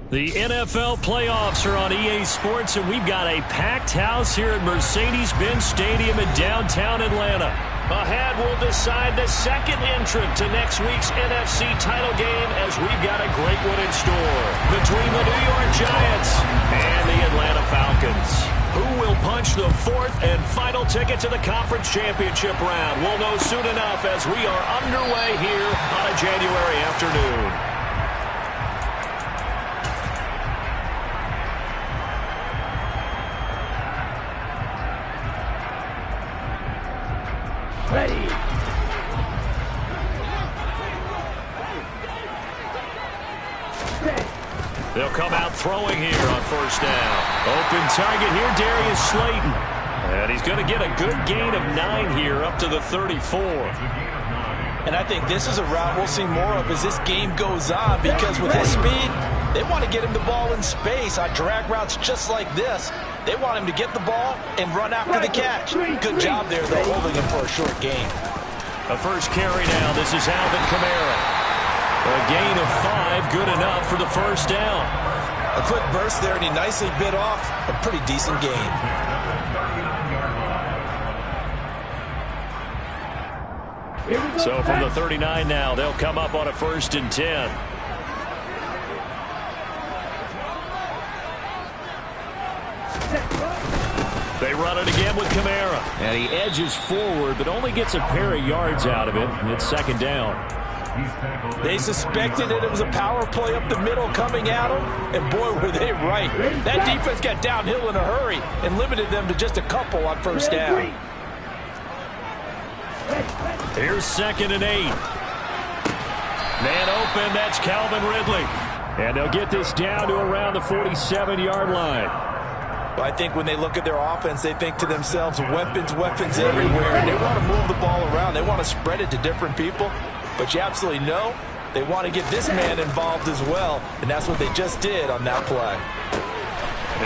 The NFL playoffs are on EA Sports, and we've got a packed house here at Mercedes-Benz Stadium in downtown Atlanta. Ahead, we'll decide the second entrant to next week's NFC title game as we've got a great one in store between the New York Giants and the Atlanta Falcons. Who will punch the fourth and final ticket to the conference championship round? We'll know soon enough as we are underway here on a January afternoon. Ready. They'll come out throwing here on first down. Open target here, Darius Slayton. And he's going to get a good gain of 9 here up to the 34. And I think this is a route we'll see more of as this game goes on, because with his speed, they want to get him the ball in space on drag routes just like this. They want him to get the ball and run after the catch. Good job there, though, holding him for a short gain. A first carry now. This is Alvin Kamara. A gain of 5, good enough for the first down. A quick burst there, and he nicely bit off a pretty decent gain. So from the 39 now, they'll come up on a 1st and 10. They run it again with Kamara. And he edges forward, but only gets a pair of yards out of it. It's 2nd down. They suspected it was a power play up the middle coming at them, and boy, were they right. That defense got downhill in a hurry and limited them to just a couple on first down. Here's 2nd and 8. Man open, that's Calvin Ridley. And they'll get this down to around the 47-yard line. Well, I think when they look at their offense, they think to themselves, weapons, weapons everywhere, and they want to move the ball around. They want to spread it to different people. But you absolutely know they want to get this man involved as well, and that's what they just did on that play.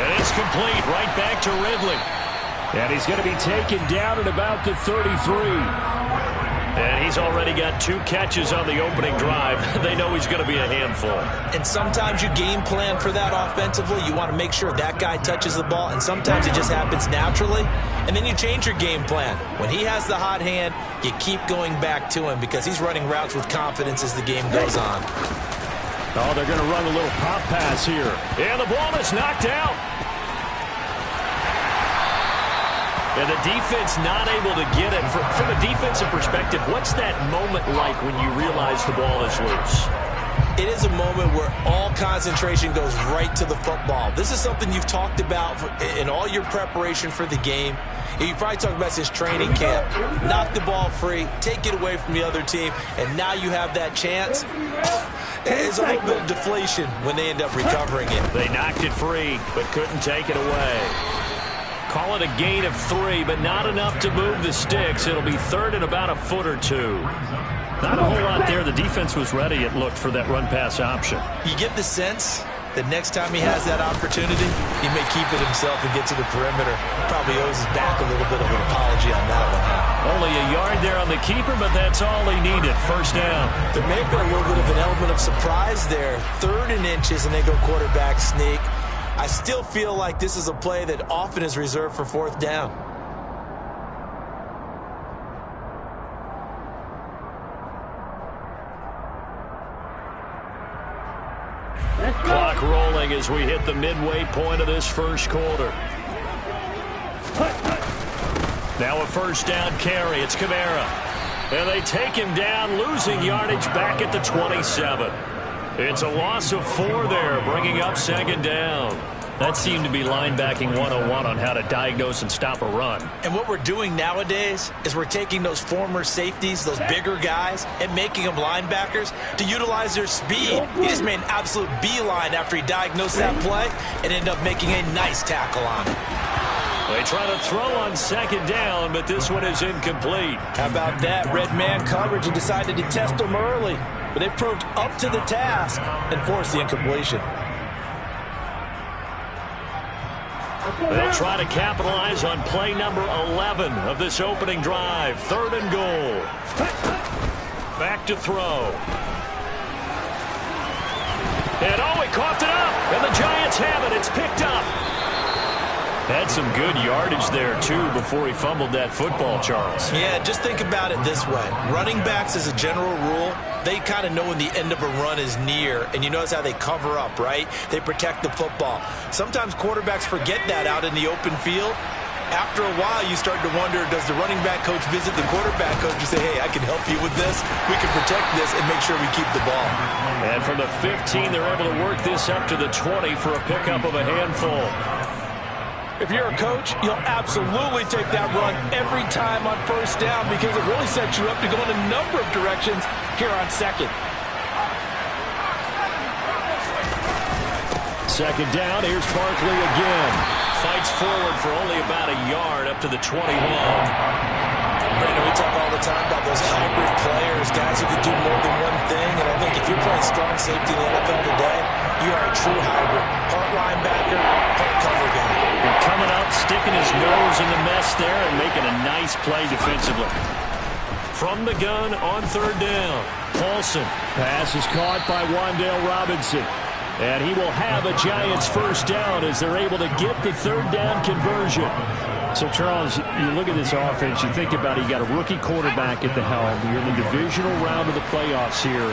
And it's complete, right back to Ridley. And he's going to be taken down at about the 33. And he's already got 2 catches on the opening drive. They know he's going to be a handful. And sometimes you game plan for that offensively. You want to make sure that guy touches the ball, and sometimes it just happens naturally. And then you change your game plan. When he has the hot hand, you keep going back to him because he's running routes with confidence as the game goes on. Oh, they're going to run a little pop pass here. And the ball is knocked out. And the defense not able to get it. From a defensive perspective, what's that moment like when you realize the ball is loose? It is a moment where all concentration goes right to the football. This is something you've talked about in all your preparation for the game. You probably talked about this training camp. Knock the ball free, take it away from the other team, and now you have that chance. There's a little bit of deflation when they end up recovering it. They knocked it free, but couldn't take it away. Call it a gain of 3, but not enough to move the sticks. It'll be 3rd and about a foot or 2. Not a whole lot there. The defense was ready, it looked, for that run-pass option. You get the sense that next time he has that opportunity, he may keep it himself and get to the perimeter. Probably owes his back a little bit of an apology on that one, huh? Only a yard there on the keeper, but that's all he needed. First down. There may have been a little bit of an element of surprise there. 3rd and inches, and they go quarterback sneak. I still feel like this is a play that often is reserved for 4th down. Clock rolling as we hit the midway point of this first quarter. Now a first down carry. It's Kamara. And they take him down, losing yardage back at the 27. It's a loss of 4 there, bringing up 2nd down. That seemed to be linebacking 101 on how to diagnose and stop a run. And what we're doing nowadays is we're taking those former safeties, those bigger guys, and making them linebackers to utilize their speed. He just made an absolute beeline after he diagnosed that play and ended up making a nice tackle on it. They try to throw on 2nd down, but this one is incomplete. How about that? Red man coverage and decided to test them early. But they proved up to the task and forced the incompletion. They'll try to capitalize on play number 11 of this opening drive. 3rd and goal. Back to throw. And oh, he coughed it up. And Had some good yardage there, too, before he fumbled that football, Charles. Yeah, just think about it this way. Running backs, as a general rule, they kind of know when the end of a run is near, and you notice how they cover up, right? They protect the football. Sometimes quarterbacks forget that out in the open field. After a while, you start to wonder, does the running back coach visit the quarterback coach and say, hey, I can help you with this. We can protect this and make sure we keep the ball. And from the 15, they're able to work this up to the 20 for a pickup of a handful. If you're a coach, you'll absolutely take that run every time on first down because it really sets you up to go in a number of directions here on second. Second down, here's Barkley again. Fights forward for only about a yard up to the 21. Brandon, we talk all the time about those hybrid players, guys who can do more than one thing, and I think if you're playing strong safety in the NFL today, you are a true hybrid. Part linebacker, part cover guy. And coming up, sticking his nose in the mess there and making a nice play defensively. From the gun on third down, Paulson. Pass is caught by Wan'Dale Robinson. And he will have a Giants first down as they're able to get the third down conversion. So, Charles, you look at this offense, you think about it, you got a rookie quarterback at the helm. You're in the divisional round of the playoffs here.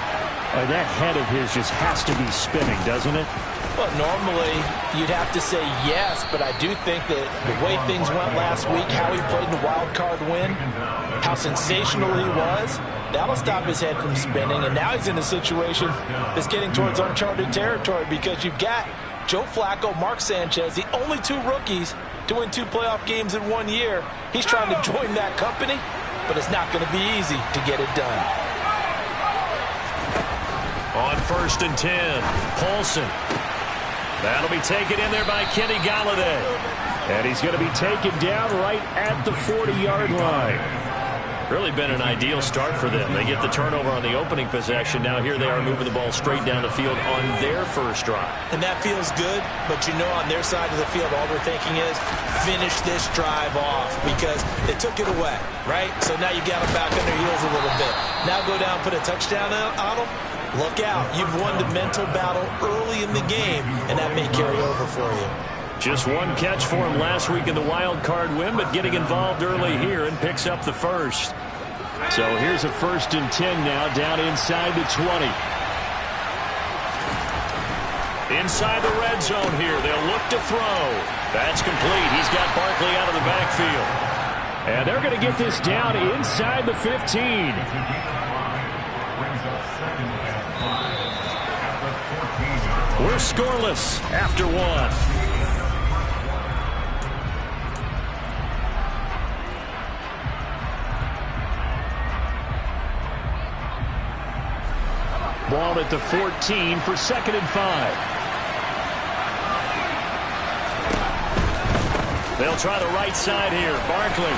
That head of his just has to be spinning, doesn't it? Well, normally you'd have to say yes, but I do think that the way things went last week, how he played the wild card win, how sensational he was, that'll stop his head from spinning. And now he's in a situation that's getting towards uncharted territory because you've got Joe Flacco, Mark Sanchez, the only two rookies to win 2 playoff games in 1 year. He's trying to join that company, but it's not going to be easy to get it done. On first and 10, Paulson. That'll be taken in there by Kenny Golladay. And he's going to be taken down right at the 40-yard line. Really been an ideal start for them. They get the turnover on the opening possession. Now here they are moving the ball straight down the field on their first drive. And that feels good, but you know on their side of the field all they're thinking is finish this drive off because they took it away, right? So now you got them back on their heels a little bit. Now go down, put a touchdown on them. Look out. You've won the mental battle early in the game, and that may carry over for you. Just one catch for him last week in the wild card win, but getting involved early here and picks up the first. So here's a first and 10 now down inside the 20. Inside the red zone here. They'll look to throw. That's complete. He's got Barkley out of the backfield. And they're going to get this down inside the 15. We're scoreless after one. Ball at the 14 for 2nd and 5. They'll try the right side here. Barkley.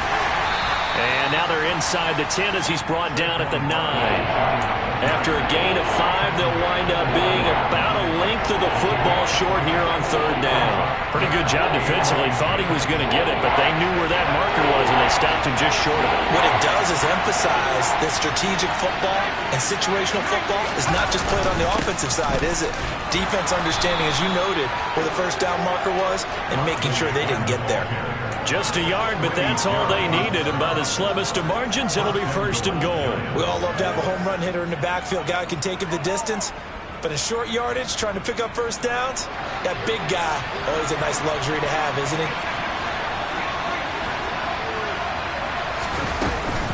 And now they're inside the 10 as he's brought down at the 9. After a gain of 5, they'll wind up being about a length of the football short here on third down. Pretty good job defensively. Thought he was going to get it, but they knew where that marker was, and they stopped him just short of it. What it does is emphasize that strategic football and situational football is not just played on the offensive side, is it? Defense understanding, as you noted, where the first down marker was and making sure they didn't get there. Just a yard, but that's all they needed. And by the slimmest of margins, it'll be first and goal. We all love to have a home run hitter in the backfield. Guy can take it the distance. But in short yardage, trying to pick up first downs, that big guy, always a nice luxury to have, isn't he?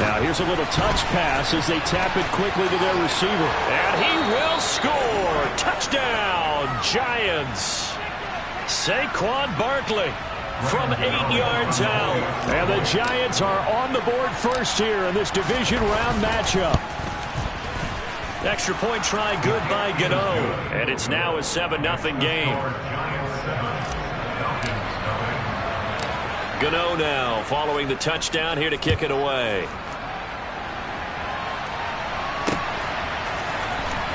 Now here's a little touch pass as they tap it quickly to their receiver. And he will score. Touchdown, Giants. Saquon Barkley from 8 yards out. And the Giants are on the board first here in this division round matchup. Extra point try good by Gano. And it's now a 7-0 game. Gano now following the touchdown here to kick it away.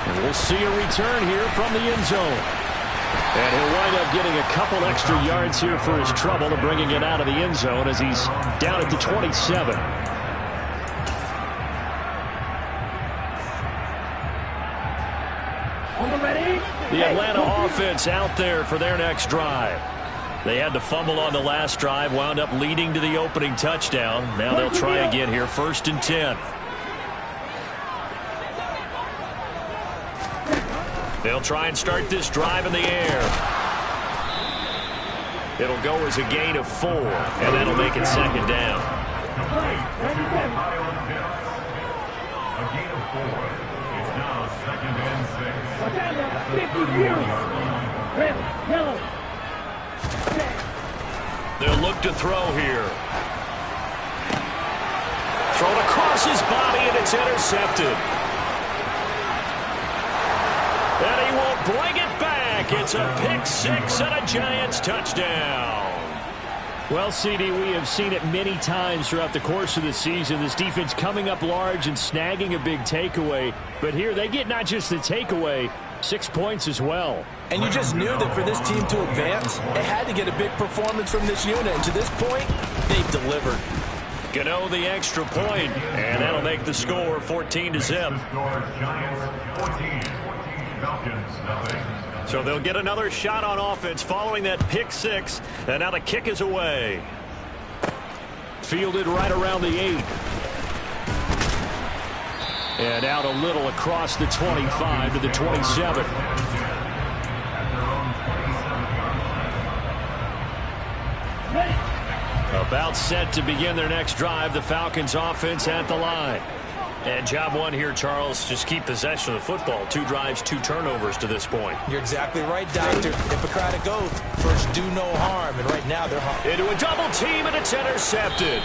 And we'll see a return here from the end zone. And he'll wind up getting a couple extra yards here for his trouble to bringing it out of the end zone as he's down at the 27. The Atlanta offense out there for their next drive. They had to fumble on the last drive, wound up leading to the opening touchdown. Now they'll try again here, 1st and 10. They'll try and start this drive in the air. It'll go as a gain of 4, and that'll make it 2nd down. A gain of 4. It's now 2nd and 6. They'll look to throw here. Thrown across his body, and it's intercepted. And he will bring it back. It's a pick 6 and a Giants touchdown. Well, CD, we have seen it many times throughout the course of the season. This defense coming up large and snagging a big takeaway. But here they get not just the takeaway, 6 points as well. And you just knew that for this team to advance, they had to get a big performance from this unit. And to this point, they've delivered. Gano the extra point, and that'll make the score 14-0. Giants 14. Falcons nothing. So they'll get another shot on offense following that pick 6, and now the kick is away. Fielded right around the 8. And out a little across the 25 to the 27. About set to begin their next drive, the Falcons offense at the line. And job one here, Charles, just keep possession of the football. 2 drives, 2 turnovers to this point. You're exactly right, Doctor. Hippocratic oath, first do no harm, and right now they're harm. Into a double team, and it's intercepted.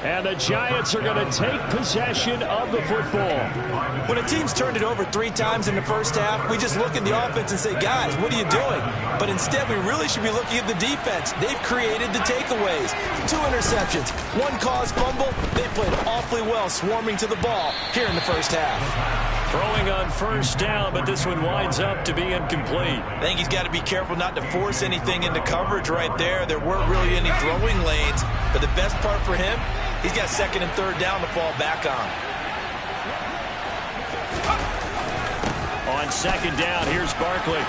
And the Giants are going to take possession of the football. When a team's turned it over 3 times in the first half, we just look at the offense and say, guys, what are you doing? But instead, we really should be looking at the defense. They've created the takeaways. 2 interceptions, 1 caused fumble. They played awfully well swarming to the ball here in the first half. Throwing on 1st down, but this one winds up to be incomplete. I think he's got to be careful not to force anything into coverage right there. There weren't really any throwing lanes, but the best part for him, he's got 2nd and 3rd down to fall back on. On 2nd down, here's Barkley.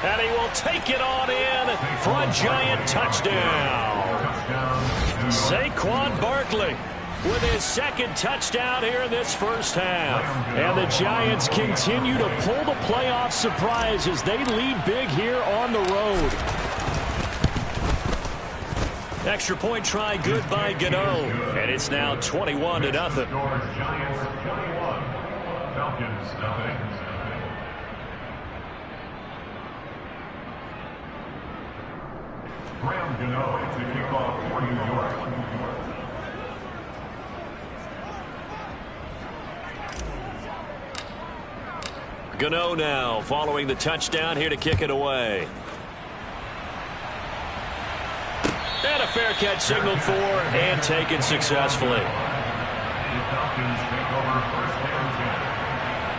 And he will take it on in for a Giant touchdown. Saquon Barkley with his 2nd touchdown here in this first half. And the Giants continue to pull the playoff surprise as they lead big here on the road. Extra point try good by Gano. And it's now 21-0. Giants 21. Falcons nothing. Graham Gano to kick off for New York. Gano now following the touchdown here to kick it away. And a fair catch signaled for and taken successfully. The Falcons take over 1st and 10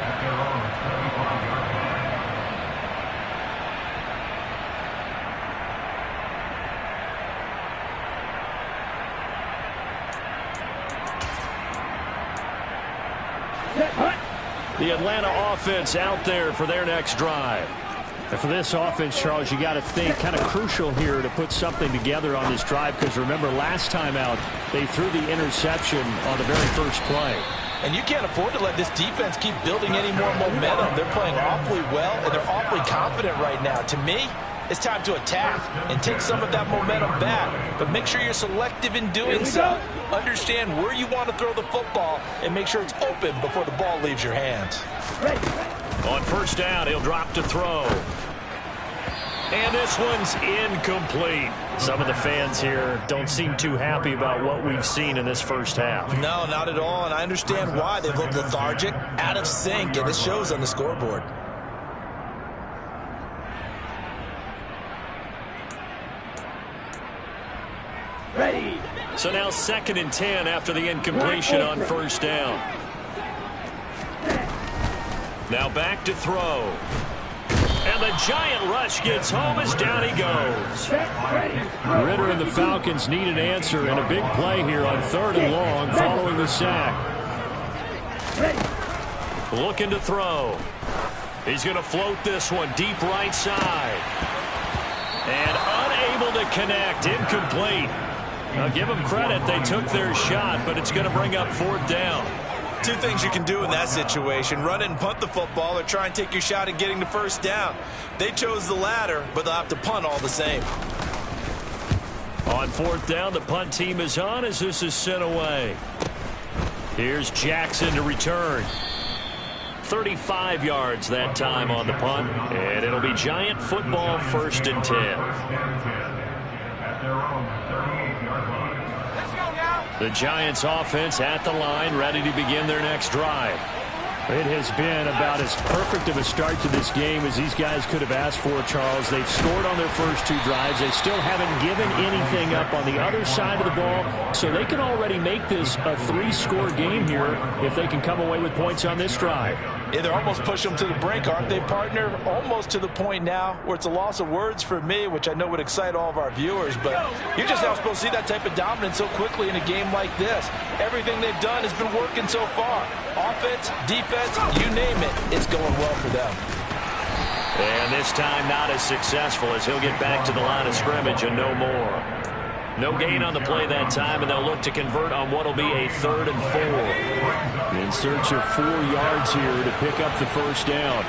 at their own 25-yard line. The Atlanta offense out there for their next drive. And for this offense, Charles, you got to think kind of crucial here to put something together on this drive, because remember last time out they threw the interception on the very first play. And you can't afford to let this defense keep building any more momentum. They're playing awfully well, and they're awfully confident right now. To me, it's time to attack and take some of that momentum back. But make sure you're selective in doing so. Understand where you want to throw the football and make sure it's open before the ball leaves your hands. On 1st down, he'll drop to throw. And this one's incomplete. Some of the fans here don't seem too happy about what we've seen in this first half. No, not at all, and I understand why. They've looked lethargic, out of sync, and it shows on the scoreboard. Ready. So now 2nd and 10 after the incompletion on 1st down. Now back to throw. And the Giant rush gets home as down he goes. Ridder and the Falcons need an answer and a big play here on 3rd and long following the sack. Looking to throw. He's going to float this one deep right side. And unable to connect. Incomplete. Now give them credit. They took their shot, but it's going to bring up 4th down. Two things you can do in that situation: run it and punt the football, or try and take your shot at getting the 1st down. They chose the latter, but they'll have to punt all the same. On 4th down, the punt team is on as this is sent away. Here's Jackson to return. 35 yards that time on the punt, and it'll be Giant football, 1st and 10. At their own 38-yard line. The Giants offense at the line, ready to begin their next drive. It has been about as perfect of a start to this game as these guys could have asked for, Charles. They've scored on their first 2 drives. They still haven't given anything up on the other side of the ball, so they can already make this a 3-score game here if they can come away with points on this drive. Yeah, they're almost pushing them to the brink, aren't they, partner? Almost to the point now where it's a loss of words for me, which I know would excite all of our viewers, but you're just not supposed to see that type of dominance so quickly in a game like this. Everything they've done has been working so far. Offense, defense, you name it, it's going well for them. And this time not as successful as he'll get back to the line of scrimmage and no more. No gain on the play that time, and they'll look to convert on what will be a 3rd and 4. In search of 4 yards here to pick up the 1st down.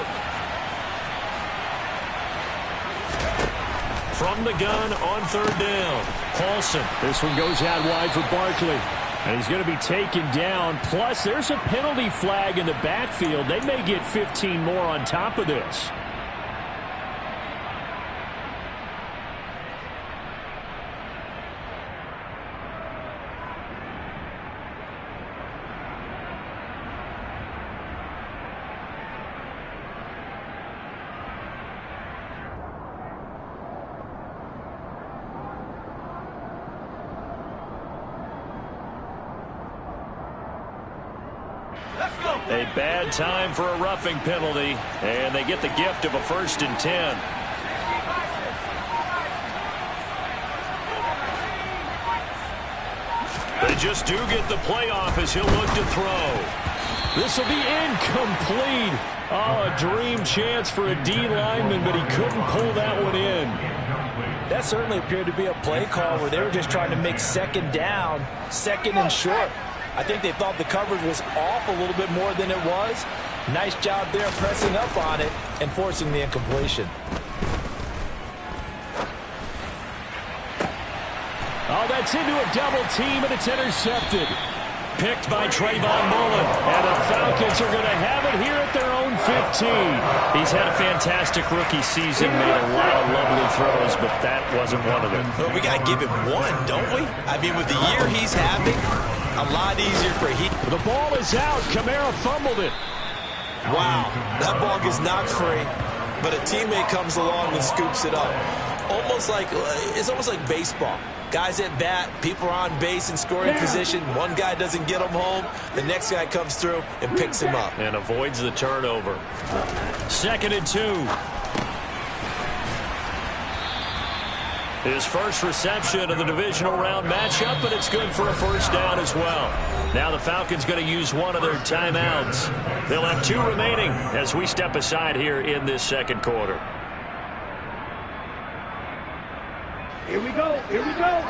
From the gun on 3rd down, Paulson. This one goes out wide for Barkley. And he's going to be taken down. Plus, there's a penalty flag in the backfield. They may get 15 more on top of this. A bad time for a roughing penalty, and they get the gift of a 1st and 10. They just do get the playoff as he'll look to throw. This will be incomplete. Oh, a dream chance for a D lineman, but he couldn't pull that one in. That certainly appeared to be a play call where they were just trying to make 2nd down, 2nd and short. I think they thought the coverage was off a little bit more than it was. Nice job there pressing up on it and forcing the incompletion. Oh, that's into a double team, and it's intercepted. Picked by Trayvon Mullen. And the Falcons are going to have it here at their own 15. He's had a fantastic rookie season, made a lot of lovely throws, but that wasn't one of them. Well, we got to give him one, don't we? I mean, with the year he's having, a lot easier for he. The ball is out. Kamara fumbled it. Wow, that ball gets knocked free, but a teammate comes along and scoops it up. It's almost like baseball. Guys at bat, people are on base in scoring position. One guy doesn't get him home. The next guy comes through and picks him up. And avoids the turnover. 2nd and 2. His first reception of the divisional round matchup, but it's good for a 1st down as well. Now the Falcons going to use one of their timeouts. They'll have 2 remaining as we step aside here in this 2nd quarter. Here we go. Here we go.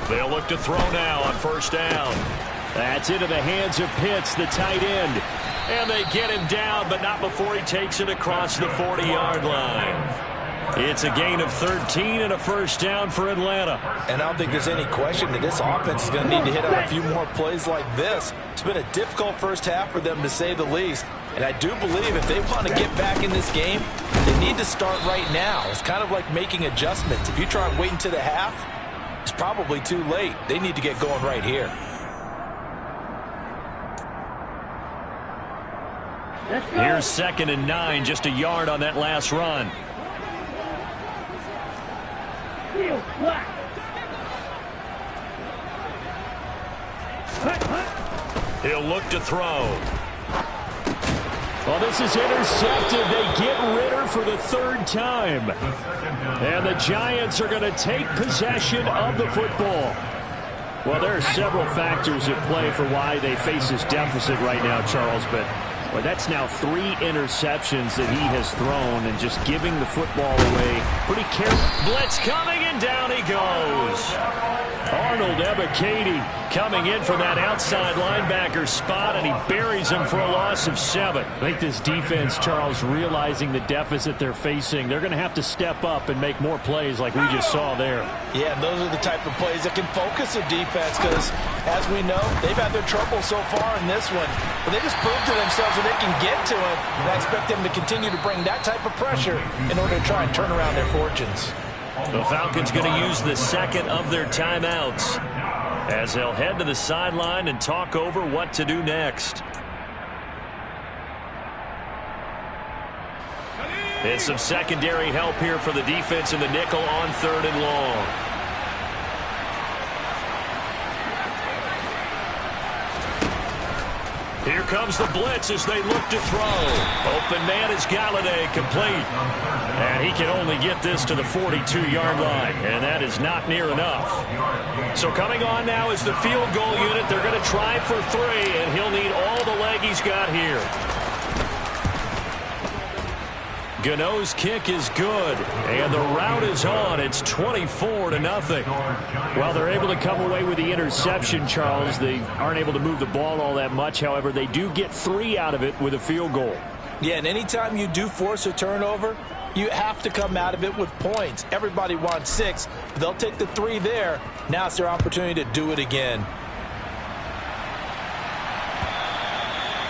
They'll look to throw now on 1st down. That's into the hands of Pitts, the tight end. And they get him down, but not before he takes it across the 40-yard line. It's a gain of 13 and a 1st down for Atlanta. And I don't think there's any question that this offense is going to need to hit on a few more plays like this. It's been a difficult first half for them, to say the least. And I do believe if they want to get back in this game, they need to start right now. It's kind of like making adjustments. If you try and wait until the half, it's probably too late. They need to get going right here. Here's 2nd and 9, just a yard on that last run. He'll look to throw. Well, this is intercepted. They get Ridder for the third time. And the Giants are going to take possession of the football. Well, there are several factors at play for why they face this deficit right now, Charles, but well, that's now 3 interceptions that he has thrown and just giving the football away pretty carefully. Blitz coming, and down he goes. Arnold Ebiketie coming in from that outside linebacker spot, and he buries him for a loss of 7. I think this defense, Charles, realizing the deficit they're facing, they're going to have to step up and make more plays like we just saw there. Yeah, and those are the type of plays that can focus a defense because, as we know, they've had their trouble so far in this one. But they just proved to themselves that they can get to it, and I expect them to continue to bring that type of pressure in order to try and turn around their fortunes. The Falcons going to use the second of their timeouts as they'll head to the sideline and talk over what to do next. And some secondary help here for the defense in the nickel on 3rd and long. Here comes the blitz as they look to throw. Open man is Galladay, complete. And he can only get this to the 42-yard line, and that is not near enough. So coming on now is the field goal unit. They're going to try for 3, and he'll need all the leg he's got here. Gano's kick is good, and the route is on. It's 24-0. Well, they're able to come away with the interception, Charles. They aren't able to move the ball all that much. However, they do get 3 out of it with a field goal. Yeah, and anytime you do force a turnover, you have to come out of it with points. Everybody wants 6, but they'll take the 3 there. Now it's their opportunity to do it again.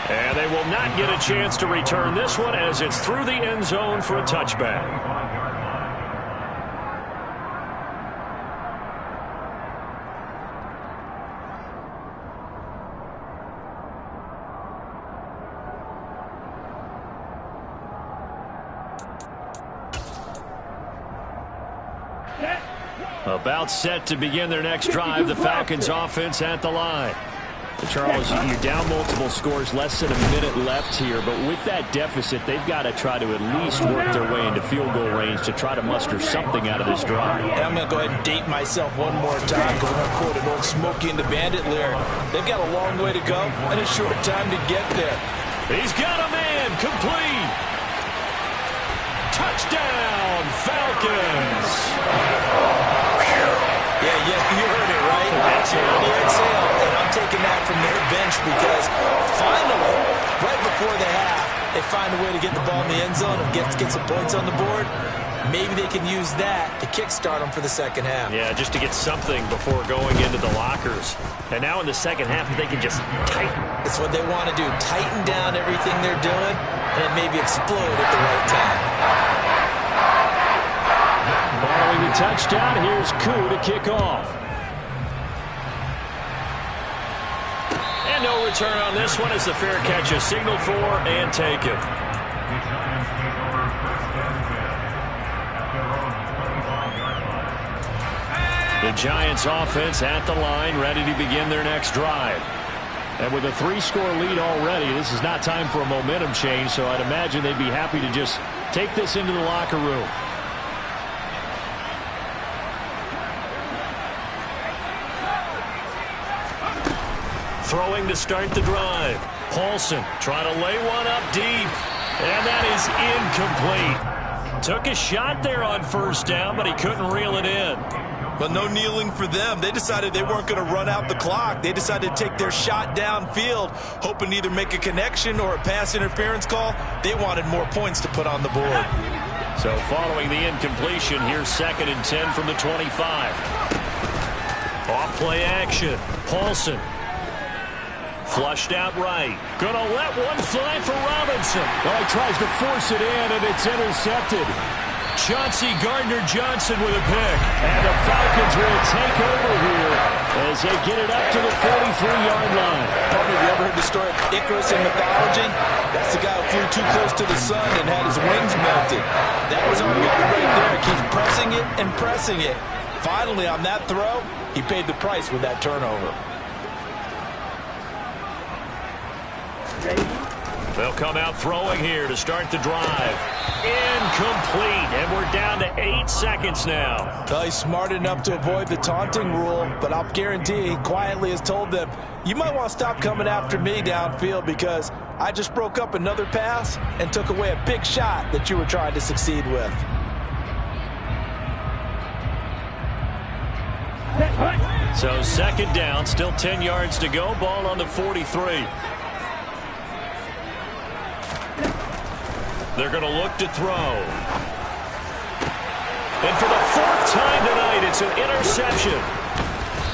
And they will not get a chance to return this one as it's through the end zone for a touchback. About set to begin their next drive, the Falcons offense at the line. Charles, you're down multiple scores, less than a minute left here, but with that deficit, they've got to try to at least work their way into field goal range to try to muster something out of this drive. And I'm going to go ahead and date myself one more time because I'm going to quote an old Smokey and the Bandit lyric. They've got a long way to go and a short time to get there. He's got a man, complete. Touchdown, Falcons. Yeah, you heard it, right? Exhale, the exhale. And I'm taking that from their bench because finally, right before the half, they find a way to get the ball in the end zone and get some points on the board. Maybe they can use that to kickstart them for the second half. Yeah, just to get something before going into the lockers. And now in the second half, they can just tighten. That's what they want to do. Tighten down everything they're doing and then maybe explode at the right time. Following the touchdown, here's Koo to kick off. And no return on this one as the fair catch is signaled for and taken. The Giants offense at the line, ready to begin their next drive. And with a 3-score lead already, this is not time for a momentum change, so I'd imagine they'd be happy to just take this into the locker room. Throwing to start the drive. Paulson trying to lay one up deep. And that is incomplete. Took a shot there on first down, but he couldn't reel it in. But no kneeling for them. They decided they weren't going to run out the clock. They decided to take their shot downfield, hoping to either make a connection or a pass interference call. They wanted more points to put on the board. So following the incompletion, here's 2nd and 10 from the 25. Off play action. Paulson. Flushed out right. Gonna let one fly for Robinson. Well, he tries to force it in, and it's intercepted. Chauncey Gardner-Johnson with a pick. And the Falcons will take over here as they get it up to the 43-yard line. Have you ever heard the story of Icarus in mythology? That's the guy who flew too close to the sun and had his wings melted. That was our guy right there. Keeps pressing it and pressing it. Finally, on that throw, he paid the price with that turnover. They'll come out throwing here to start the drive. Incomplete, and we're down to 8 seconds now. Well, he's smart enough to avoid the taunting rule, but I'll guarantee he quietly has told them, you might want to stop coming after me downfield because I just broke up another pass and took away a big shot that you were trying to succeed with. So second down, still 10 yards to go, ball on the 43. They're going to look to throw. And for the 4th time tonight, it's an interception.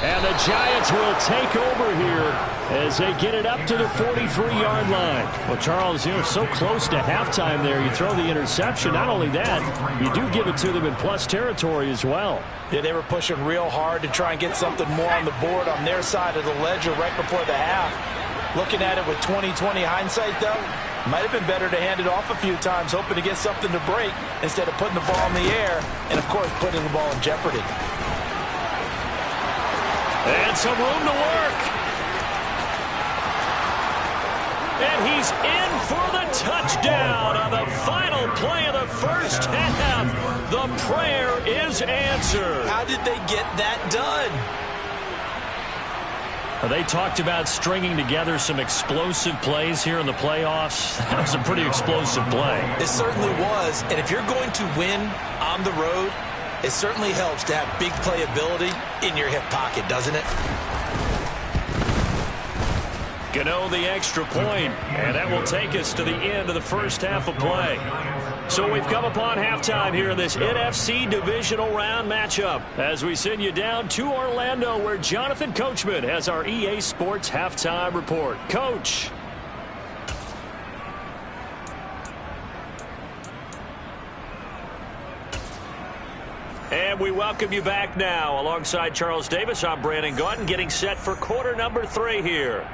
And the Giants will take over here as they get it up to the 43-yard line. Well, Charles, you're so close to halftime there. You throw the interception. Not only that, you do give it to them in plus territory as well. Yeah, they were pushing real hard to try and get something more on the board on their side of the ledger right before the half. Looking at it with 20/20 hindsight, though, might have been better to hand it off a few times, hoping to get something to break instead of putting the ball in the air and, of course, putting the ball in jeopardy. And some room to work. And he's in for the touchdown on the final play of the first half. The prayer is answered. How did they get that done? They talked about stringing together some explosive plays here in the playoffs. That was a pretty explosive play. It certainly was. And if you're going to win on the road, it certainly helps to have big playability in your hip pocket, doesn't it? Gano the extra point, and that will take us to the end of the first half of play. So we've come upon halftime here in this NFC divisional round matchup as we send you down to Orlando where Jonathan Coachman has our EA Sports halftime report. Coach. And we welcome you back now. Alongside Charles Davis, I'm Brandon Gaudin getting set for quarter number 3 here.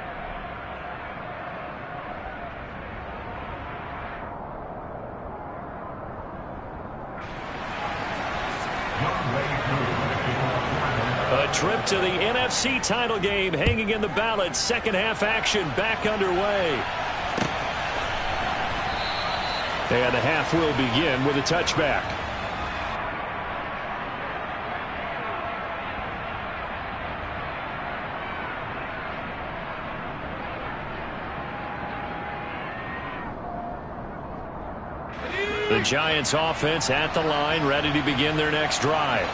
A trip to the NFC title game hanging in the balance. Second half action back underway. And the half will begin with a touchback. The Giants offense at the line, ready to begin their next drive.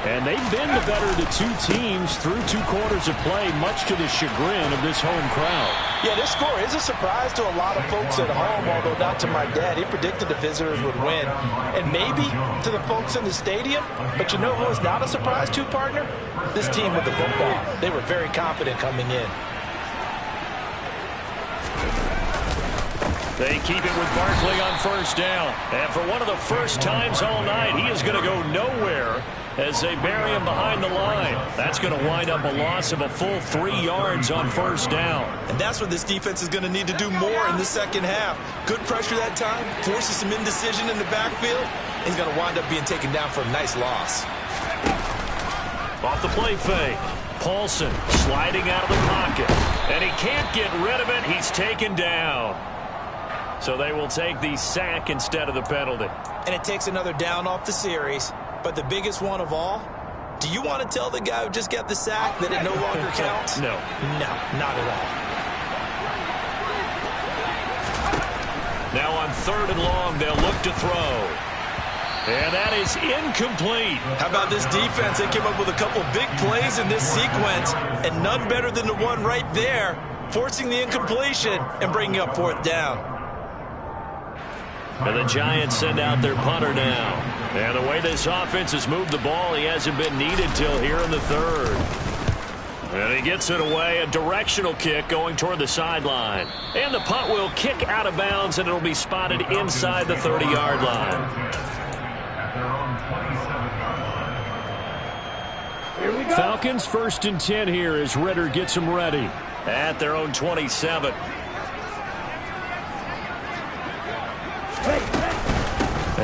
And they've been the better of the two teams through 2 quarters of play, much to the chagrin of this home crowd. Yeah, this score is a surprise to a lot of folks at home, although not to my dad. He predicted the visitors would win. And maybe to the folks in the stadium. But you know who is not a surprise to, partner? This team with the football. They were very confident coming in. They keep it with Barkley on first down. And for one of the first times all night, he is going to go nowhere as they bury him behind the line. That's going to wind up a loss of a full 3 yards on first down. And that's what this defense is going to need to do more in the second half. Good pressure that time, forces some indecision in the backfield. He's going to wind up being taken down for a nice loss. Off the play fake. Paulson sliding out of the pocket. And he can't get rid of it. He's taken down. So they will take the sack instead of the penalty. And it takes another down off the series. But the biggest one of all, do you want to tell the guy who just got the sack that it no longer counts? No. No, not at all. Now on 3rd and long, they'll look to throw. And that is incomplete. How about this defense? They came up with a couple big plays in this sequence, and none better than the one right there, forcing the incompletion and bringing up 4th down. And the Giants send out their punter now. And the way this offense has moved the ball, he hasn't been needed till here in the 3rd. And he gets it away, a directional kick going toward the sideline. And the punt will kick out of bounds, and it'll be spotted inside the 30-yard line. Falcons 1st and 10 here as Ritter gets them ready at their own 27.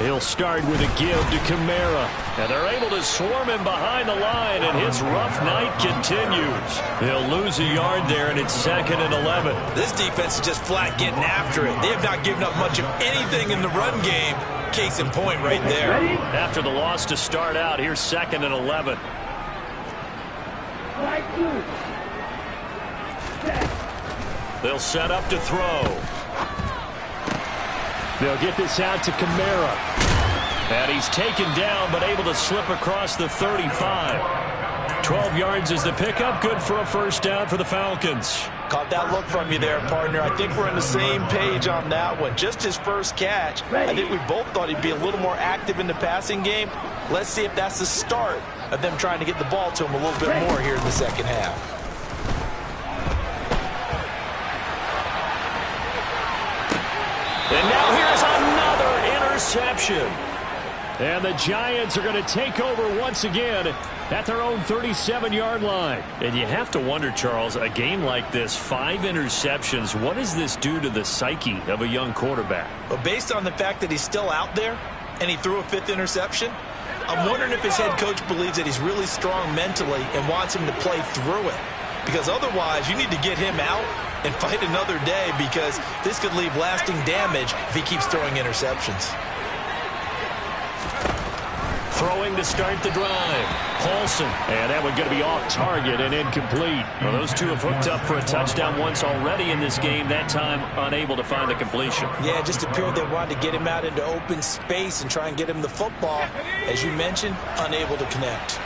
He'll start with a give to Kamara. And they're able to swarm him behind the line, and his rough night continues. They'll lose a yard there, and it's 2nd and 11. This defense is just flat getting after it. They have not given up much of anything in the run game. Case in point right there. After the loss to start out, here's 2nd and 11. They'll set up to throw. They'll get this out to Kamara. And he's taken down, but able to slip across the 35. 12 yards is the pickup. Good for a first down for the Falcons. Caught that look from you there, partner. I think we're on the same page on that one. Just his first catch. I think we both thought he'd be a little more active in the passing game. Let's see if that's the start of them trying to get the ball to him a little bit more here in the second half. And now here's another interception. And the Giants are going to take over once again at their own 37-yard line. And you have to wonder, Charles, a game like this, 5 interceptions, what does this do to the psyche of a young quarterback? But based on the fact that he's still out there and he threw a 5th interception, I'm wondering if his head coach believes that he's really strong mentally and wants him to play through it. Because otherwise, you need to get him out and fight another day, because this could leave lasting damage if he keeps throwing interceptions. Throwing to start the drive. Paulson. And that one going to be off target and incomplete. Well, those two have hooked up for a touchdown once already in this game. That time unable to find the completion. Yeah, it just appeared they wanted to get him out into open space and try and get him the football. As you mentioned, unable to connect.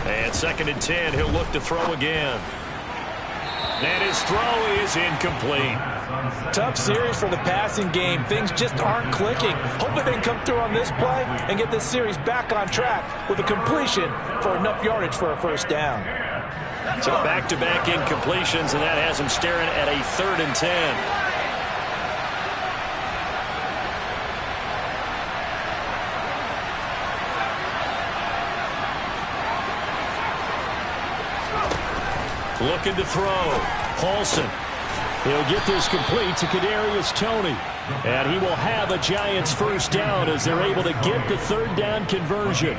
And 2nd and 10, he'll look to throw again. And his throw is incomplete. Tough series for the passing game. Things just aren't clicking. Hopefully they can come through on this play and get this series back on track with a completion for enough yardage for a first down. So back-to-back incompletions, and that has him staring at a 3rd and 10. Looking to throw. Paulson. He'll get this complete to Kadarius Toney. And he will have a Giants first down as they're able to get the 3rd down conversion.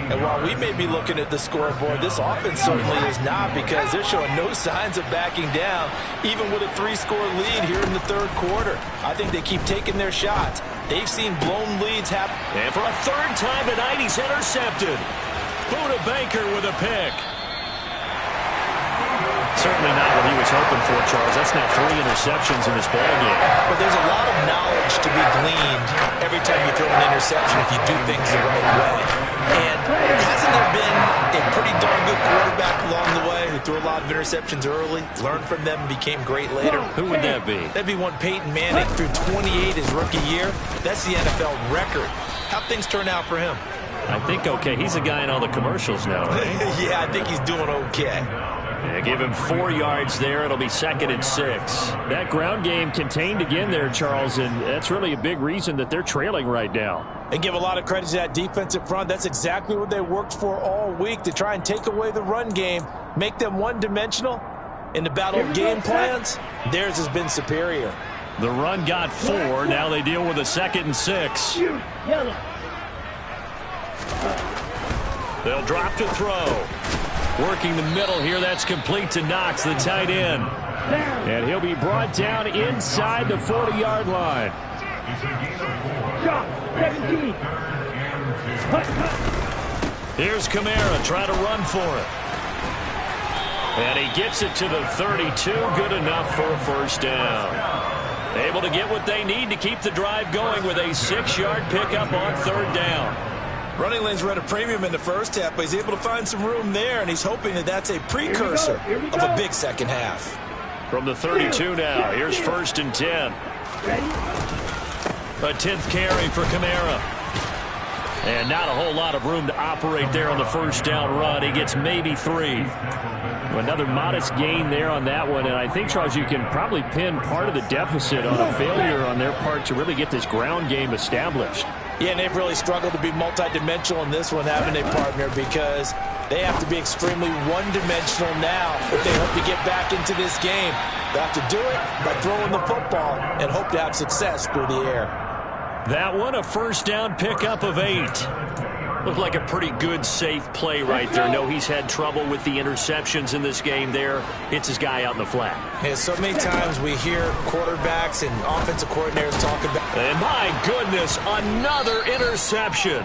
And while we may be looking at the scoreboard, this offense certainly is not, because they're showing no signs of backing down, even with a 3-score lead here in the 3rd quarter. I think they keep taking their shots. They've seen blown leads happen. And for a 3rd time tonight, he's intercepted. Buda Baker with a pick. Certainly not what he was hoping for, Charles. That's now 3 interceptions in this ballgame. But there's a lot of knowledge to be gleaned every time you throw an interception if you do things the right way. And hasn't there been a pretty darn good quarterback along the way who threw a lot of interceptions early, learned from them, and became great later? Who would that be? That'd be one Peyton Manning, threw 28 his rookie year. That's the NFL record. How'd things turn out for him? I think okay. He's a guy in all the commercials now, right? Yeah, I think he's doing okay. Yeah, give him 4 yards there. It'll be 2nd and 6. That ground game contained again there, Charles, and that's really a big reason that they're trailing right now. And give a lot of credit to that defensive front. That's exactly what they worked for all week, to try and take away the run game, make them one-dimensional. In the battle of game plans, theirs has been superior. The run got 4. Now they deal with a 2nd and 6. They'll drop to throw. Working the middle here. That's complete to Knox, the tight end. And he'll be brought down inside the 40-yard line. Here's Kamara trying to run for it. And he gets it to the 32. Good enough for a first down. Able to get what they need to keep the drive going with a 6-yard pickup on 3rd down. Running lanes were at a premium in the first half, but he's able to find some room there, and he's hoping that that's a precursor of a big second half. From the 32 now, here's 1st and 10. A 10th carry for Kamara. And not a whole lot of room to operate there on the first down run. He gets maybe 3. Another modest gain there on that one, and I think, Charles, you can probably pin part of the deficit on a failure on their part to really get this ground game established. Yeah, and they've really struggled to be multidimensional in this one, haven't they, partner? Because they have to be extremely one-dimensional now if they hope to get back into this game. They have to do it by throwing the football and hope to have success through the air. That one, a first down pickup of 8. Looked like a pretty good, safe play right there. No, he's had trouble with the interceptions in this game there. Hits his guy out in the flat. Yeah, so many times we hear quarterbacks and offensive coordinators talk about... And my goodness, another interception.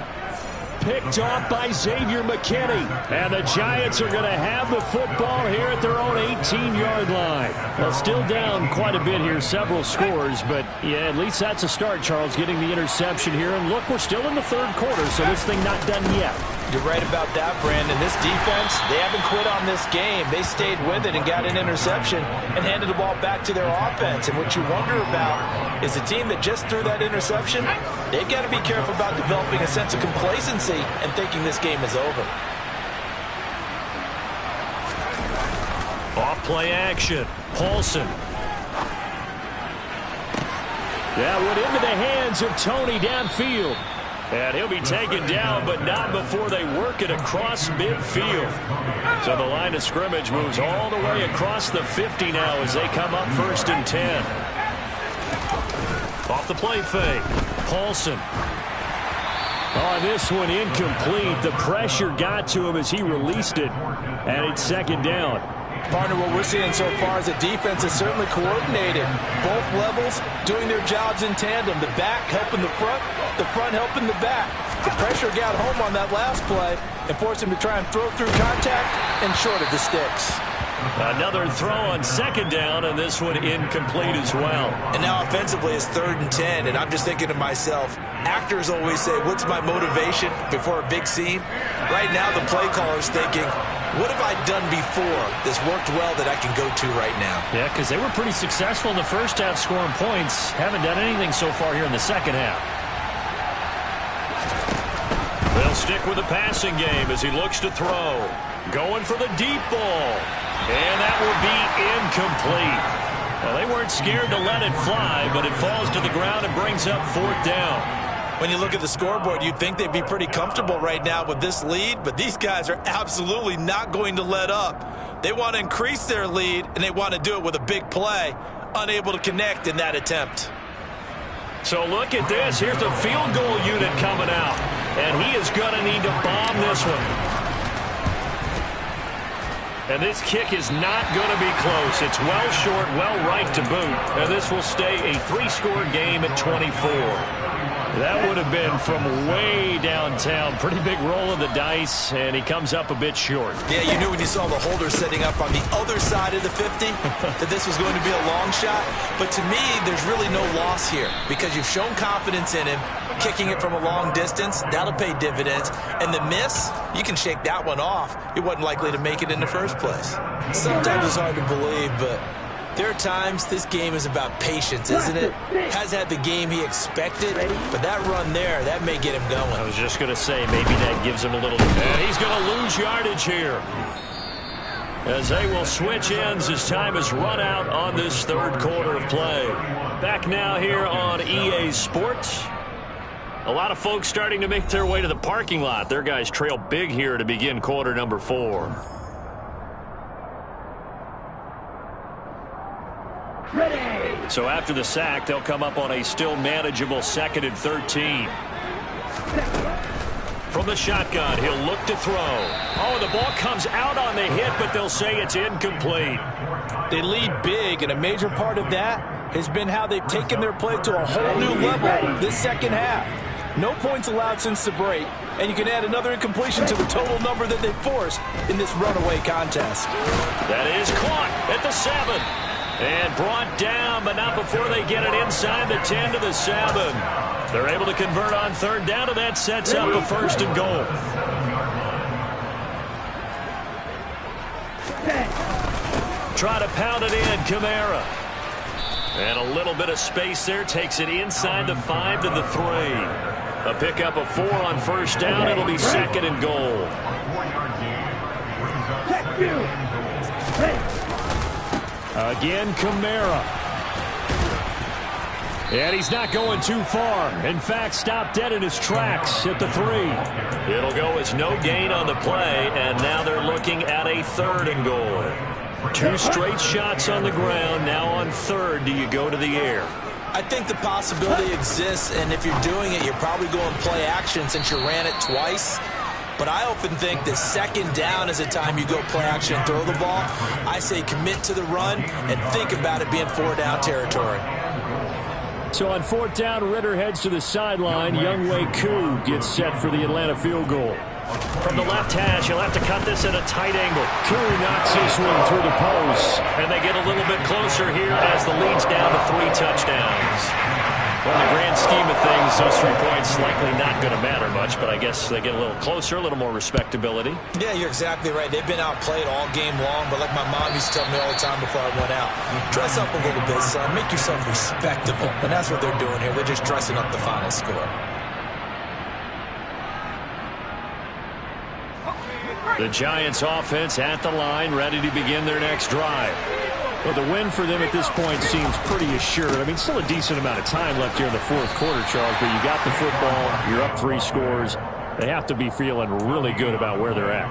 Picked off by Xavier McKinney. And the Giants are going to have the football here at their own 18-yard line. Well, still down quite a bit here, several scores. But, yeah, at least that's a start, Charles, getting the interception here. And, look, we're still in the third quarter, so this thing not done yet. You're right about that, Brandon. This defense, they haven't quit on this game. They stayed with it and got an interception and handed the ball back to their offense. And what you wonder about is the team that just threw that interception, they've got to be careful about developing a sense of complacency and thinking this game is over. Off play action. Paulson. That went into the hands of Tony downfield. And he'll be taken down, but not before they work it across midfield. So the line of scrimmage moves all the way across the 50 now as they come up 1st and 10. Off the play fake. Paulson. On this one, incomplete. The pressure got to him as he released it. And it's 2nd down. Partner, what we're seeing so far is a defense is certainly coordinated. Both levels doing their jobs in tandem. The back helping the front helping the back. The pressure got home on that last play and forced him to try and throw through contact and short of the sticks. Another throw on 2nd down, and this one incomplete as well. And now offensively it's 3rd and 10, and I'm just thinking to myself, actors always say, what's my motivation before a big scene? Right now the play caller's thinking, what have I done before that's worked well that I can go to right now? Yeah, because they were pretty successful in the first half scoring points. Haven't done anything so far here in the second half. They'll stick with the passing game as he looks to throw. Going for the deep ball. And that will be incomplete. Well, they weren't scared to let it fly, but it falls to the ground and brings up 4th down. When you look at the scoreboard, you'd think they'd be pretty comfortable right now with this lead, but these guys are absolutely not going to let up. They want to increase their lead, and they want to do it with a big play, unable to connect in that attempt. So look at this. Here's the field goal unit coming out, and he is going to need to bomb this one. And this kick is not going to be close. It's well short, well right to boot. And this will stay a 3-score game at 24. That would have been from way downtown. Pretty big roll of the dice, and he comes up a bit short. Yeah, you knew when you saw the holder setting up on the other side of the 50 that this was going to be a long shot. But to me, there's really no loss here because you've shown confidence in him. Kicking it from a long distance, that'll pay dividends. And the miss, you can shake that one off. He wasn't likely to make it in the first place. Sometimes it's hard to believe, but there are times this game is about patience, isn't it? Has had the game he expected, but that run there, that may get him going. I was just going to say, maybe that gives him a little... And he's going to lose yardage here. As they will switch ends as time has run out on this 3rd quarter of play. Back now here on EA Sports. A lot of folks starting to make their way to the parking lot. Their guys trail big here to begin quarter number 4. Ready. So after the sack, they'll come up on a still manageable 2nd and 13. From the shotgun, he'll look to throw. Oh, the ball comes out on the hit, but they'll say it's incomplete. They lead big, and a major part of that has been how they've taken their play to a whole new level this second half. No points allowed since the break, and you can add another incompletion to the total number that they forced in this runaway contest. That is caught at the 7. And brought down, but not before they get it inside the 10 to the 7. They're able to convert on 3rd down, and that sets up a 1st and goal. Try to pound it in, Kamara. And a little bit of space there, takes it inside the 5 to the 3. A pickup of 4 on 1st down. It'll be 2nd and goal. Again, Kamara. And he's not going too far. In fact, stopped dead in his tracks at the 3. It'll go as no gain on the play, and now they're looking at a 3rd and goal. 2 straight shots on the ground. Now on 3rd, do you go to the air? I think the possibility exists, and if you're doing it, you're probably going play action since you ran it twice. But I often think that second down is a time you go play action and throw the ball. I say commit to the run and think about it being 4-down territory. So on 4th down, Ridder heads to the sideline. Younghoe Koo gets set for the Atlanta field goal. From the left hash, he'll have to cut this at a tight angle. Koo knocks this one through the post. And they get a little bit closer here as the lead's down to 3 touchdowns. Well, in the grand scheme of things, those 3 points likely not going to matter much, but I guess they get a little closer, a little more respectability. Yeah, you're exactly right. They've been outplayed all game long, but like my mom used to tell me all the time before I went out, dress up a little bit, son. Make yourself respectable. And that's what they're doing here. They're just dressing up the final score. The Giants offense at the line, ready to begin their next drive. Well, the win for them at this point seems pretty assured. I mean, still a decent amount of time left here in the 4th quarter, Charles, but you got the football, you're up 3 scores. They have to be feeling really good about where they're at.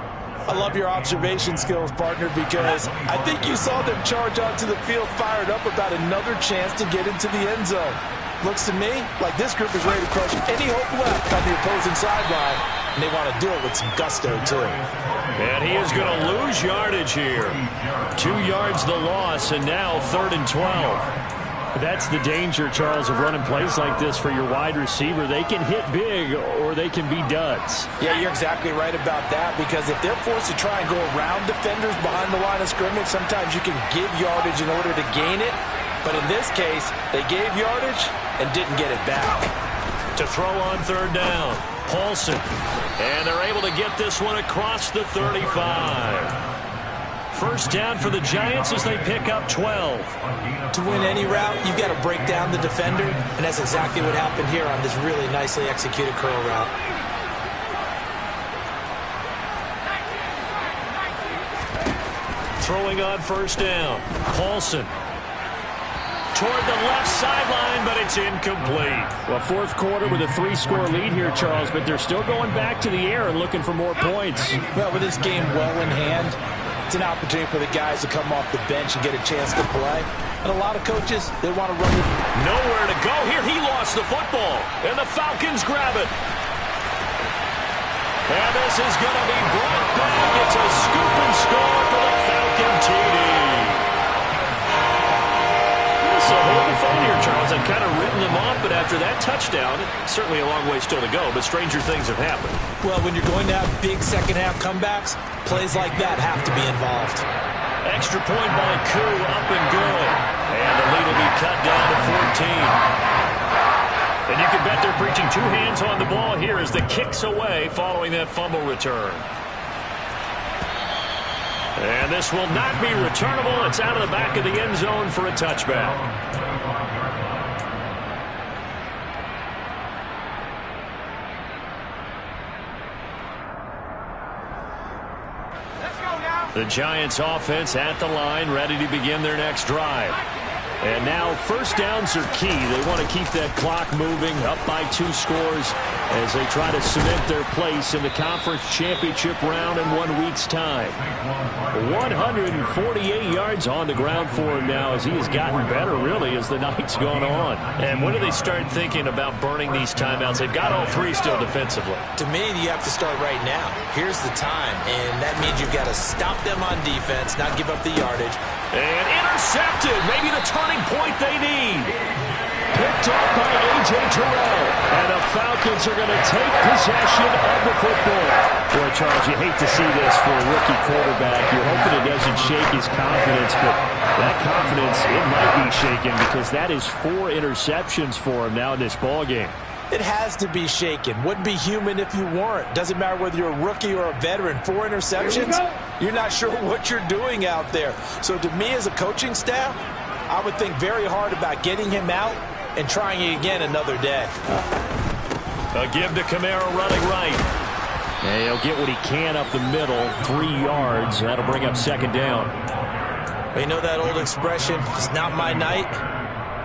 I love your observation skills, partner, because I think you saw them charge onto the field fired up about another chance to get into the end zone. Looks to me like this group is ready to crush any hope left on the opposing sideline, and they want to do it with some gusto, too. And he is going to lose yardage here. 2 yards the loss, and now 3rd and 12. That's the danger, Charles, of running plays like this for your wide receiver. They can hit big or they can be duds. Yeah, you're exactly right about that, because if they're forced to try and go around defenders behind the line of scrimmage, sometimes you can give yardage in order to gain it. But in this case, they gave yardage and didn't get it back. To throw on 3rd down, Paulson. And they're able to get this one across the 35. 1st down for the Giants as they pick up 12. To win any route, you've got to break down the defender, and that's exactly what happened here on this really nicely executed curl route. Throwing on 1st down, Paulson. Toward the left sideline, but it's incomplete. Well, 4th quarter with a 3-score lead here, Charles, but they're still going back to the air and looking for more points. Well, with this game well in hand, it's an opportunity for the guys to come off the bench and get a chance to play. And a lot of coaches, they want to run it. Nowhere to go here. He lost the football, and the Falcons grab it. And this is going to be brought back. It's a scoop and score for the Falcon TD. So hold the phone here, Charles. I've kind of written them off, but after that touchdown, certainly a long way still to go, but stranger things have happened. Well, when you're going to have big second-half comebacks, plays like that have to be involved. Extra point by Koo, up and good. And the lead will be cut down to 14. And you can bet they're preaching 2 hands on the ball here as the kick's away following that fumble return. And this will not be returnable. It's out of the back of the end zone for a touchback. The Giants offense at the line, ready to begin their next drive. And now 1st downs are key. They want to keep that clock moving, up by 2 scores as they try to cement their place in the conference championship round in 1 week's time. 148 yards on the ground for him now as he has gotten better, really, as the night's gone on. And when do they start thinking about burning these timeouts? They've got all 3 still defensively. To me, you have to start right now. Here's the time, and that means you've got to stop them on defense, not give up the yardage. And intercepted. Maybe the turning point they need. Picked up by A.J. Terrell. And the Falcons are going to take possession of the football. Boy, Charles, you hate to see this for a rookie quarterback. You're hoping it doesn't shake his confidence, but that confidence, it might be shaken because that is 4 interceptions for him now in this ballgame. It has to be shaken. Wouldn't be human if you weren't. Doesn't matter whether you're a rookie or a veteran. 4 interceptions, you're not sure what you're doing out there. So to me as a coaching staff, I would think very hard about getting him out and trying it again another day. A give to Kamara running right. And he'll get what he can up the middle, 3 yards. That'll bring up 2nd down. You know that old expression, it's not my night?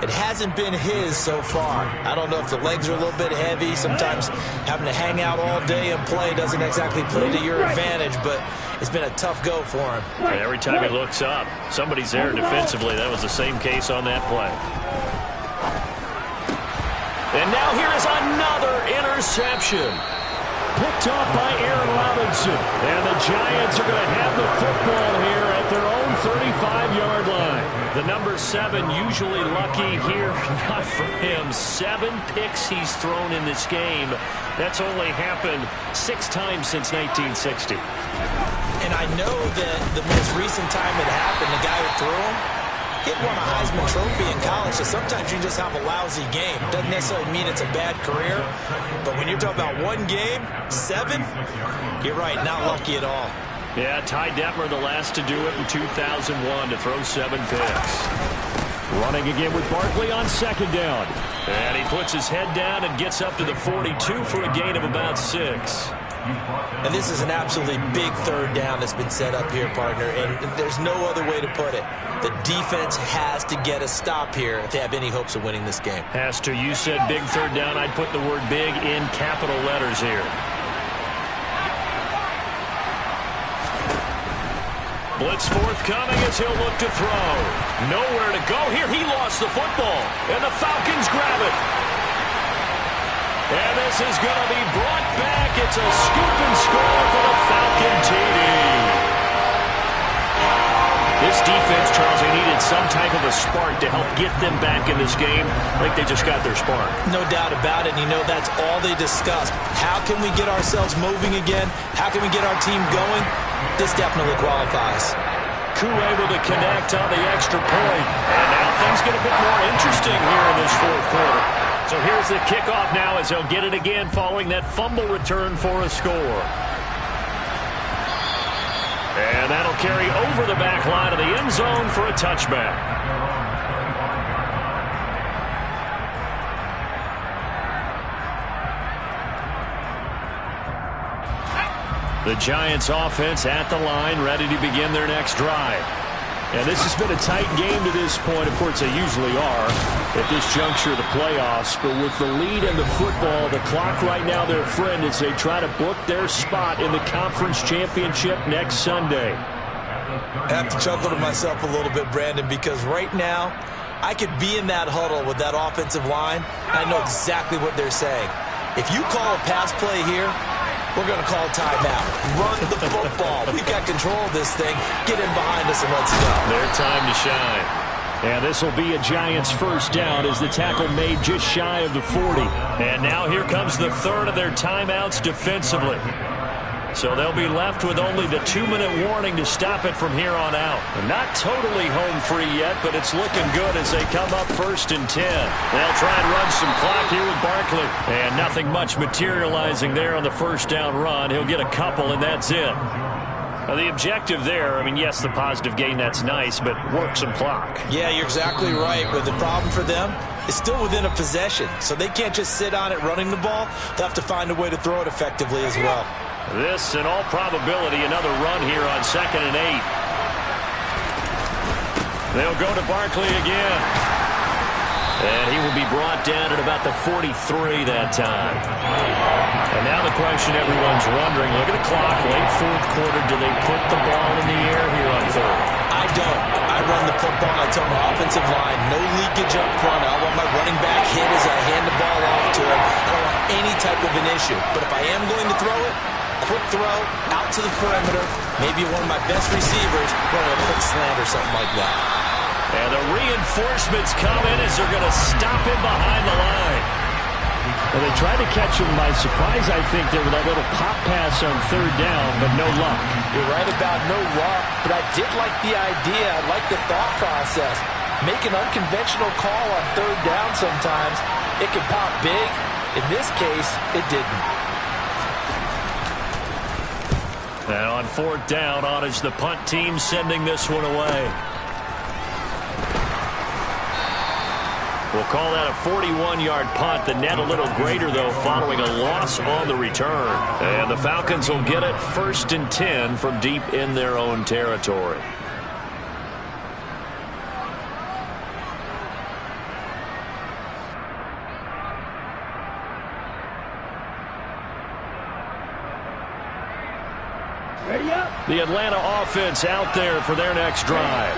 It hasn't been his so far. I don't know if the legs are a little bit heavy. Sometimes having to hang out all day and play doesn't exactly play to your advantage, but it's been a tough go for him. And every time he looks up, somebody's there defensively. That was the same case on that play. And now here is another interception. Picked off by Aaron Robinson. And the Giants are going to have the football here at their own 35-yard line. The number 7 usually lucky here. Not for him. 7 picks he's thrown in this game. That's only happened 6 times since 1960. And I know that the most recent time it happened, the guy who threw him, hit won a Heisman Trophy in college, so sometimes you just have a lousy game. Doesn't necessarily mean it's a bad career, but when you're talking about one game, 7, you're right, not lucky at all. Yeah, Ty Detmer the last to do it in 2001 to throw 7 picks. Running again with Barkley on second down. And he puts his head down and gets up to the 42 for a gain of about 6. And this is an absolutely big third down that's been set up here, partner, and there's no other way to put it. The defense has to get a stop here if they have any hopes of winning this game. Has to. You said big third down. I'd put the word big in capital letters here. Blitz forthcoming as he'll look to throw. Nowhere to go here. He lost the football, and the Falcons grab it. And this is going to be brought back. It's a scoop and score for the Falcon TD. This defense, Charles, they needed some type of a spark to help get them back in this game. I think they just got their spark. No doubt about it. And you know that's all they discussed. How can we get ourselves moving again? How can we get our team going? This definitely qualifies. Koo able to connect on the extra point. And now things get a bit more interesting here in this fourth quarter. So here's the kickoff now as they'll get it again following that fumble return for a score. And that'll carry over the back line of the end zone for a touchback. The Giants offense at the line, ready to begin their next drive. And this has been a tight game to this point. Of course, they usually are at this juncture of the playoffs. But with the lead and the football, the clock right now their friend as they try to book their spot in the conference championship next Sunday. I have to chuckle to myself a little bit, Brandon, because right now I could be in that huddle with that offensive line. I know exactly what they're saying. If you call a pass play here, we're going to call timeout. Run the football. We've got control of this thing. Get in behind us and let's go. Their time to shine. And this will be a Giants first down as the tackle made just shy of the 40. And now here comes the third of their timeouts defensively. So they'll be left with only the 2-minute warning to stop it from here on out. Not totally home free yet, but it's looking good as they come up 1st and 10. They'll try and run some clock here with Barkley. And nothing much materializing there on the first down run. He'll get a couple, and that's it. Now, the objective there, I mean, yes, the positive gain, that's nice, but work some clock. Yeah, you're exactly right. But the problem for them is still within a possession. So they can't just sit on it running the ball. They'll have to find a way to throw it effectively as well. This, in all probability, another run here on 2nd and 8. They'll go to Barkley again. And he will be brought down at about the 43 that time. And now the question everyone's wondering, look at the clock, late fourth quarter, do they put the ball in the air here on 3rd? I don't. I run the football. I tell my offensive line, no leakage up front. I want my running back hit as I hand the ball off to him. I don't want any type of an issue. But if I am going to throw it, quick throw, out to the perimeter, maybe one of my best receivers running a quick slant or something like that. And the reinforcements come in as they're going to stop him behind the line. Well, they tried to catch him by surprise, I think, there with that little pop pass on 3rd down, but no luck. You're right about no luck, but I did like the idea. I like the thought process. Make an unconventional call on 3rd down sometimes. It can pop big. In this case, it didn't. And on 4th down, on is the punt team sending this one away. We'll call that a 41-yard punt. The net a little greater, though, following a loss on the return. And the Falcons will get it 1st and 10 from deep in their own territory. Ready up. The Atlanta offense out there for their next drive.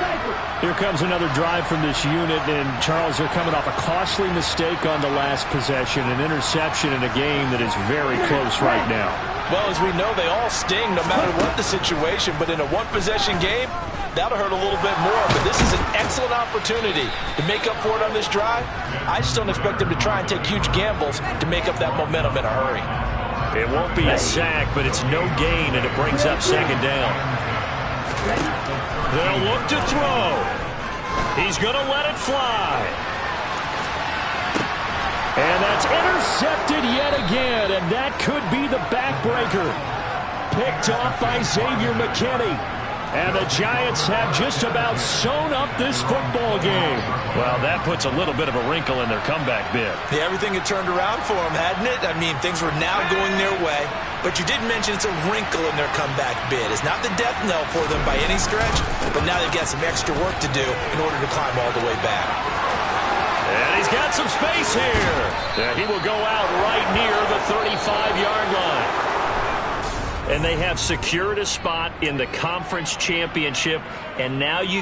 Here comes another drive from this unit, and Charles, they're coming off a costly mistake on the last possession, an interception in a game that is very close right now. Well, as we know, they all sting no matter what the situation, but in a one-possession game, that'll hurt a little bit more. But this is an excellent opportunity to make up for it on this drive. I just don't expect them to try and take huge gambles to make up that momentum in a hurry. It won't be a sack, but it's no gain, and it brings up second down. They'll look to throw. He's going to let it fly. And that's intercepted yet again, and that could be the backbreaker. Picked off by Xavier McKinney. And the Giants have just about sewn up this football game. Well, that puts a little bit of a wrinkle in their comeback bid. Yeah, everything had turned around for them, hadn't it? I mean, things were now going their way. But you did mention it's a wrinkle in their comeback bid. It's not the death knell for them by any stretch, but now they've got some extra work to do in order to climb all the way back. And he's got some space here. He will go out right near the 35-yard line. And they have secured a spot in the conference championship, and now you